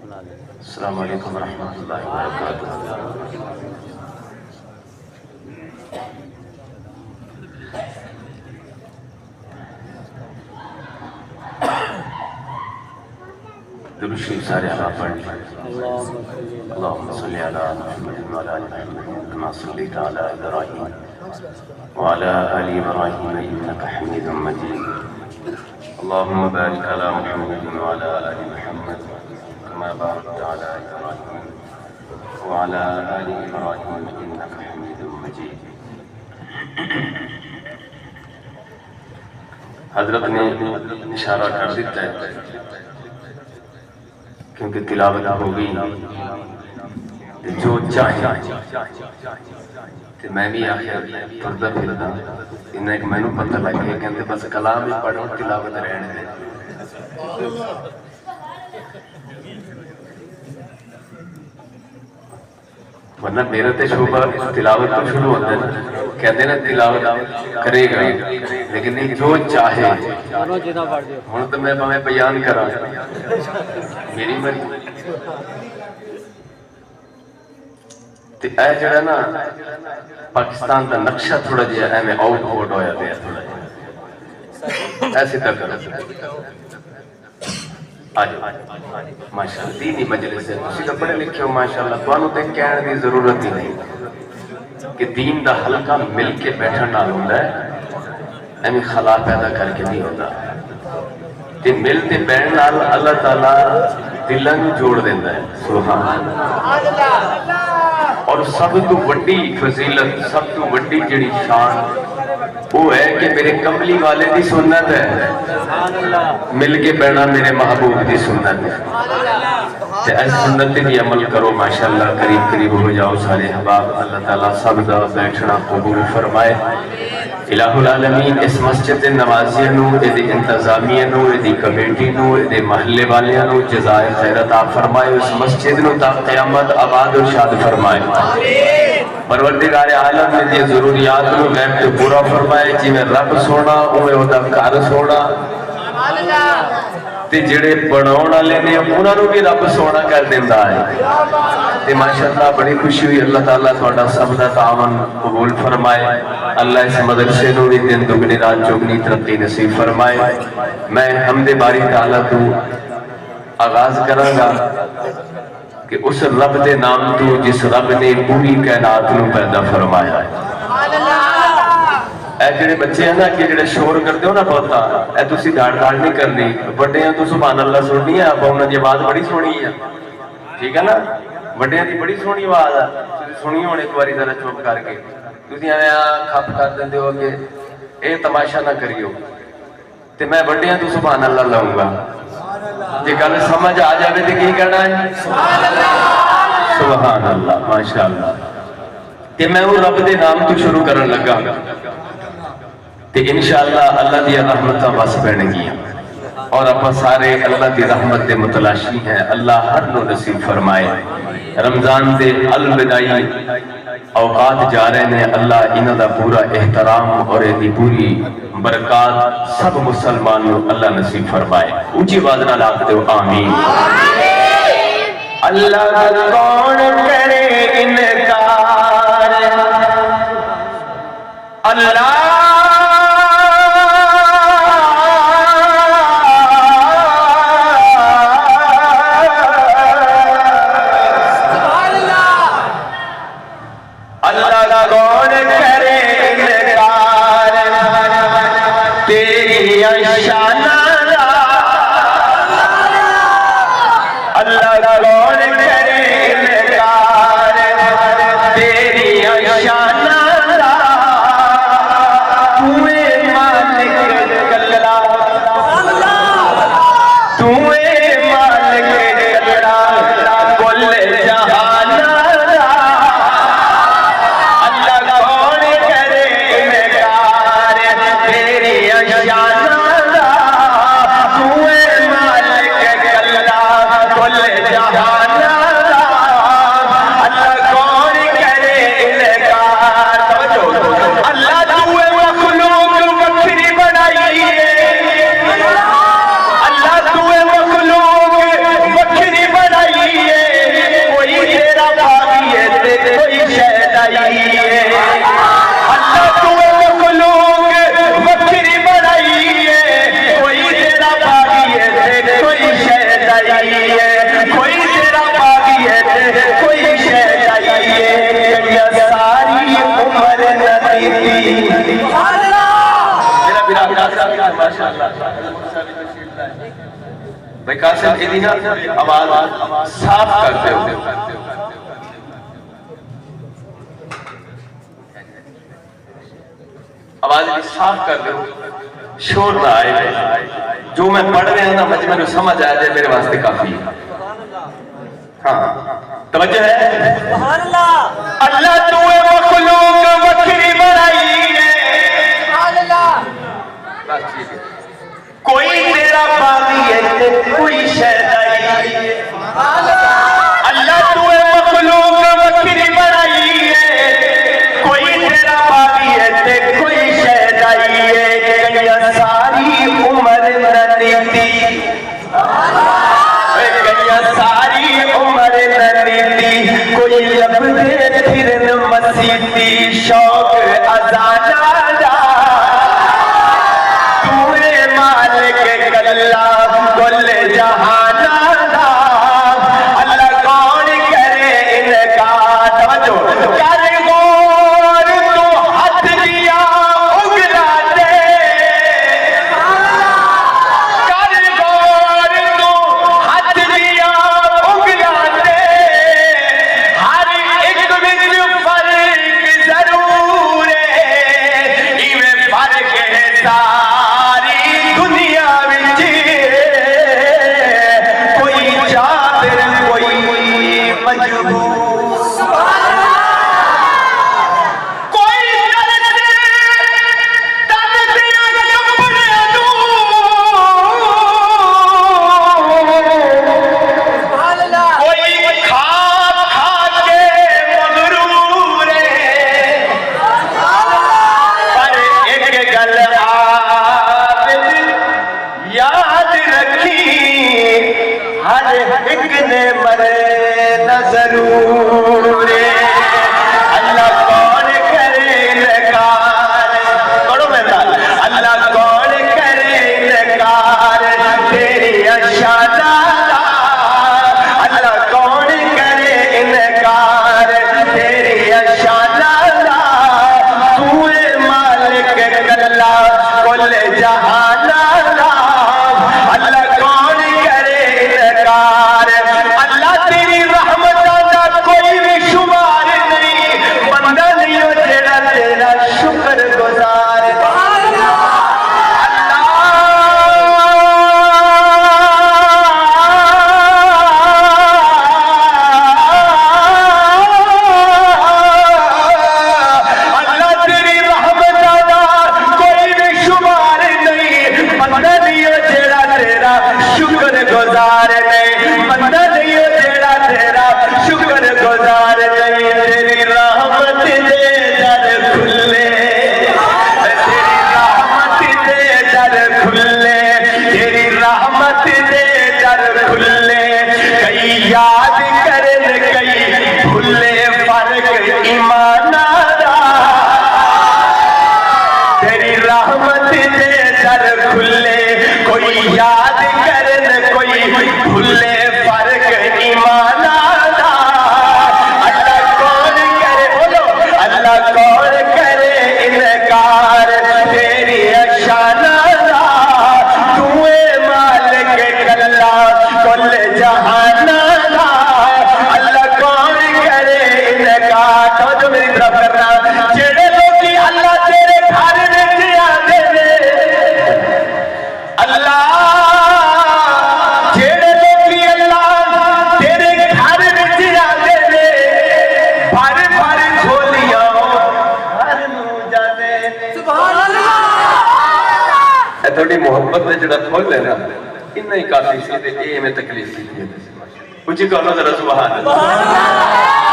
अस्सलामु अलैकुम रहमतुल्लाहि व बरकातुहू। दुरूद शरीफ सारे आप पढ़ लें। अल्लाहुम्मा सल्लि अला मुहम्मद व अला आलि मुहम्मद कमा सल्लैता अला इब्राहीम व अला आलि इब्राहीम इन्नका हमीदुम मजीद। अल्लाहुम्मा बारिक अला मुहम्मद व अला आलि मुहम्मद कमा बारकता अला इब्राहीम व अला आलि इब्राहीम इन्नका हमीदुम मजीद। हजरत ने इशारा कर दिया है क्योंकि तिलावत हो गई जो चाहे मैं भी आखिर तुरदा फिरदा इन्ना एक मैनू पता लग गया कहते बस कलाम ही पढ़ो तिलावत रहने दे। वरना मेरा तो शोभा तिलावत तो शुरू होता है ना, कहते ना तिलावत करेगा लेकिन नहीं जो चाहे। हूँ तो मैं भावें बयान करा मेरी मर्जी। ते ऐ जड़ा ना पाकिस्तान का नक्शा थोड़ा जिहा एवं आउट आउट होया पिया थोड़ा जिहा ऐसे तक करो। आज माशाअल्लाह दीनी मजलिस है, तुसीं तो पढ़े लिखे हो माशाअल्लाह, तुहानूं ते कहण दी जरूरत ही नहीं कि दीन दा हल्का मिल के बैठण नाल हुंदा है, एवं खला पैदा करके नहीं होता। ते मिल ते बैठण नाल अल्लाह ताला दिलां नूं जोड़ दिंदा है। सुभान अल्लाह। और सब तो वड्डी फजीलत, सब तो वड्डी जिहड़ी शान वो है कि मेरे कमली वाले की सुन्नत है, मिल के बहना मेरे महबूब की सुन्नत है। इस सुन्नत की अमल करो माशाअल्लाह, करीब करीब हो जाओ सारे हबाब। अल्लाह ताला सब दा बैठना कबूल फरमाए। इलाहुल आलमीन इस मस्जिद दे नवाजियां नूं, इहदी इंतजामिया नूं, इहदी कमेटी नूं, इहदे महल्ले वालियां नूं जज़ाए खैरत आप फरमाए। उस मस्जिद नूं ता क़यामत आबाद और शाद फरमाए। परवरदिगार आलम ने दी जरूरियात नूं गैब ते पूरा फरमाए। जिवें रब सोना उवें ओहदा घर सोना, ते जिहड़े बनाउण वाले ने उन्हां नूं भी रब सोना कर दिंदा है। ते माशाअल्लाह बड़ी खुशी हुई। अल्लाह ताला तुहाडा सब दा तावन कबूल फरमाए। अल्लाह इस मदरसे नूं भी दिन दुगनी रात चौगनी तरक्की नसीब फरमाए। मैं हमदे बारी ताला तू आगाज करांगा कि उस रब के नाम तो जिस रब ने पूरी कायनात नूं पैदा फरमाया है। ऐ जिहड़े बच्चे हैं ना कि जिहड़े शोर करते हो ना बहुता, ऐ तुसीं डांट नहीं करनी, वड्डियां तो सुभान अल्लाह सुननी है। आप उन्हां दी आवाज़ बड़ी सोहनी है, ठीक है ना, वड्डियां दी बड़ी सोहनी आवाज़ है। तुसीं सुनी होण एक बारी जरा चुप करके, तुसीं ऐवें खप कर दिंदे हो कि ये तमाशा ना करियो। ते मैं वड्डियां तो सुभान अल्लाह लाऊंगा, जे गल समझ आ जाए तो की कहना है सुभान अल्लाह माशाअल्लाह। ते मैं वो रब के नाम तो शुरू करन लगा ते इंशाअल्लाह अल्लाह दी रहमतां वस पैणगियां और आप सारे अल्लाह की रहमत के मुतलाशी हैं। अल्लाह हर नो नसीब फरमाए। रमजान के अलविदाई औकात जा रहे हैं, अल्लाह इन्हां दा पूरा एहतराम और इहदी पूरी बरकत सब मुसलमान को अल्लाह नसीब फरमाए। ऊंची आवाज नाल आख दो आमीन। अल्लाह कौन करे इनकार, अल्लाह अल्लाह कौन करे इनकार, माशाअल्लाह भाई कासिम एदी ना आवाज साफ करते हो आवाज साफ कर दो शोर ना आए जो मैं पढ़ रहा हूं ना मुझे समझ आ जाए मेरे वास्ते काफी है हाँ तवज्जो है सुभान अल्लाह अल्लाह तू मखलूक वखरी बनाई है सुभान अल्लाह बस ठीक है कोई तेरा बागी है ते कोई शहदाई है सुभान अल्लाह अल्लाह तू मखलूक वखरी बनाई है कोई तेरा बागी है ते कोई शहदाई है कन्या सारी उम्र नदी कन्या सारी उम्र नदी कोई लबदे फिरन मसीती शौक अजाना तूने मालिक कल्ला कुल जहाना अल्लाह कौन करे इनकार तवज्जो कर गौर तू हाथ दिया उगला दे कर गौर तू हाथ दिया उगला दे हर एक विच फर्क जरूर है इवें फर्क है सारी दुनिया विच कोई जाबिर कोई मजबूर कोई दर्द दिया कपड़े तू सुभान अल्लाह कोई खा खा के मगरूर है पर एक गल आबिद याद रखी हर एक ने मरे न जरूर है अल्लाह कौन करे इनकार पढ़ो मेरा अल्लाह कौन करे इनकार तेरी अशाना अल्लाह कौन करे इनकार तेरी अशाना तूए मालिक कल्ला कुल जहाना अल्लाह कौन करे इनकार अल्लाह तेरी रहमत का कोई भी शुमार नहीं बंदा नहीं हो जेड़ा तेरा शुक्र गुजार अल्लाह तेरी रहमत का कोई भी शुमार नहीं बंदा नहीं हो जेड़ा तेरा शुक्र गुजार नहीं बंदा नहीं हो जेड़ा तेरा शुक्र गुजार नहीं तेरी रहमत दे दर खुले तेरी रहमत दे दर खुले तेरी रहमत दे दर खुले कई याद करन कई भूले फर्क ईमाना दा तेरी रहमत दे दर खुले कोई याद करन कोई भूले फर्क ईमाना दा अल्लाह कौन करे बोलो अल्लाह कौन करे इनकार तेरी अशाना दा तूए मालिक कल्ला कुल जहाना दा अल्लाह कौन करे इनकार तो जो मेरी तरफ करना जेड़े लोग अल्लाह तेरे घर में आते ने अल्लाह जेड़े लोग अल्लाह तेरे घर में आते ने भर भर झोलियां घर नू जाने सुभान अल्लाह थोड़ी मोहब्बत में जड़ा खोल लेना इन्ना ही काफी सी ते ए में तकलीफ सी उची कहो जरा सुभान अल्लाह